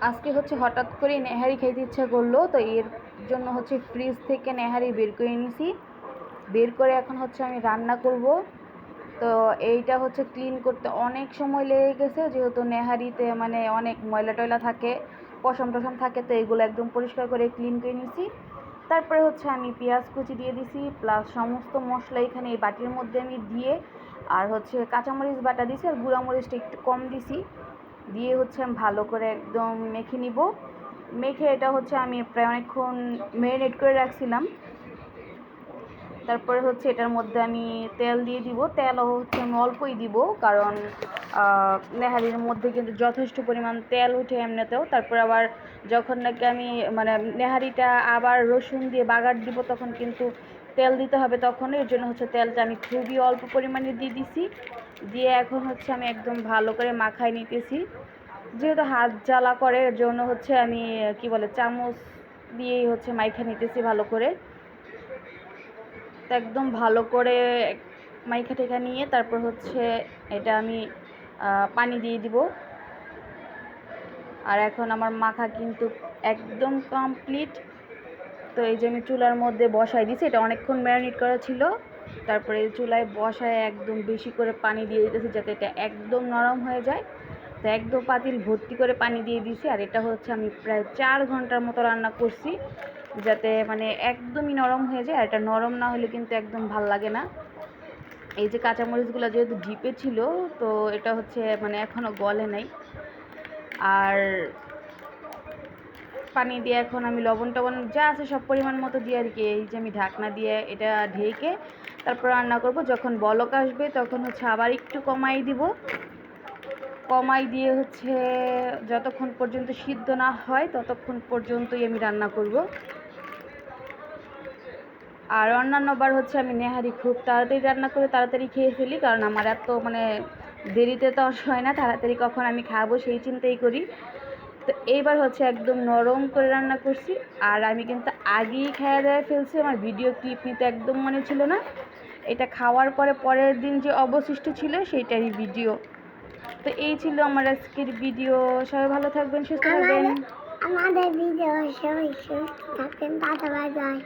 আজকে হচ্ছে হঠাৎ করে নেহারি খাইতে ইচ্ছা করলো, তো এর জন্য হচ্ছে ফ্রিজ থেকে নেহারি বের করে নিয়েছি। বের করে এখন হচ্ছে আমি রান্না করব। তো এইটা হচ্ছে ক্লিন করতে অনেক সময় লেগে গেছে, যেহেতু নেহারিতে মানে অনেক ময়লা টয়লা থাকে, পশম টশম থাকে, তো এগুলো একদম পরিষ্কার করে ক্লিন করে নিয়েছি। তারপরে হচ্ছে আমি পেঁয়াজ কুচি দিয়ে দিছি, প্লাস সমস্ত মশলা এখানে এই বাটির মধ্যে আমি দিয়ে, আর হচ্ছে কাঁচামরিচ বাটা দিছি, আর গুঁড়ামরিচটা একটু কম দিছি, দিয়ে হচ্ছে আমি ভালো করে একদম মেখে নিব। মেখে এটা হচ্ছে আমি প্রায় অনেকক্ষণ ম্যারিনেট করে রাখছিলাম। তারপরে হচ্ছে এটার মধ্যে আমি তেল দিয়ে দিব। তেলও হচ্ছে আমি অল্পই দিব, কারণ নেহারির মধ্যে কিন্তু যথেষ্ট পরিমাণ তেল উঠে এমনিতেও। তারপর আবার যখন নাকি আমি মানে নেহারিটা আবার রসুন দিয়ে বাগার দিব, তখন কিন্তু তেল দিতে হবে তখন, এর জন্য হচ্ছে তেলটা আমি খুবই অল্প পরিমাণে দিয়ে দিছি। দিয়ে এখন হচ্ছে আমি একদম ভালো করে মাখাই নিতেছি। যেহেতু হাত জ্বালা করে, এর জন্য হচ্ছে আমি কি বলে চামচ দিয়েই হচ্ছে মাইখা নিতেছি ভালো করে। তো একদম ভালো করে মাইখা টেখা নিয়ে তারপর হচ্ছে এটা আমি পানি দিয়ে দিব। আর এখন আমার মাখা কিন্তু একদম কমপ্লিট। তো এই যে আমি চুলার মধ্যে বসাই দিয়েছি, এটা অনেকক্ষণ ম্যারিনেট করা ছিল। তারপরে চুলায় বসায় একদম বেশি করে পানি দিয়ে দিতেছি, যাতে এটা একদম নরম হয়ে যায়। তো একদম পাতিল ভর্তি করে পানি দিয়ে দিয়েছি। আর এটা হচ্ছে আমি প্রায় 4 ঘন্টার মতো রান্না করছি, যাতে মানে একদমই নরম হয়ে যায়। আর এটা নরম না হলে কিন্তু একদম ভাল লাগে না। এই যে কাঁচামরিচগুলো যেহেতু ডিপে ছিল, তো এটা হচ্ছে মানে এখনও গলে নাই। আর পানি দিয়ে এখন আমি লবণ টবণ যা আছে সব পরিমাণ মতো দিয়ে আর কি, এই যে আমি ঢাকনা দিয়ে এটা ঢেকে তারপর রান্না করব। যখন বলক আসবে তখন হচ্ছে আবার একটু কমাই দিব। কমাই দিয়ে হচ্ছে যতক্ষণ পর্যন্ত সিদ্ধ না হয় ততক্ষণ পর্যন্তই আমি রান্না করব। আর অন্যান্যবার হচ্ছে আমি নেহারি খুব তাড়াতাড়ি রান্না করে তাড়াতাড়ি খেয়ে ফেলি, কারণ আমার এত মানে দেরিতে তো হয় না, তাড়াতাড়ি কখন আমি খাবো সেই চিন্তাই করি। তো এইবার হচ্ছে একদম নরম করে রান্না করছি। আর আমি কিন্তু আগেই খেয়ে দেয়ে ফেলছি, আমার ভিডিও ক্লিপ নিতে একদম মনে ছিল না। এটা খাওয়ার পরে পরের দিন যে অবশিষ্ট ছিল সেইটারই ভিডিও। তো এই ছিল আমার আজকের ভিডিও। সবাই ভালো থাকবেন, সুস্থ থাকবেন। আমাদের ভিডিও সবাই সুস্থ থাকবেন, টাটা বাই বাই।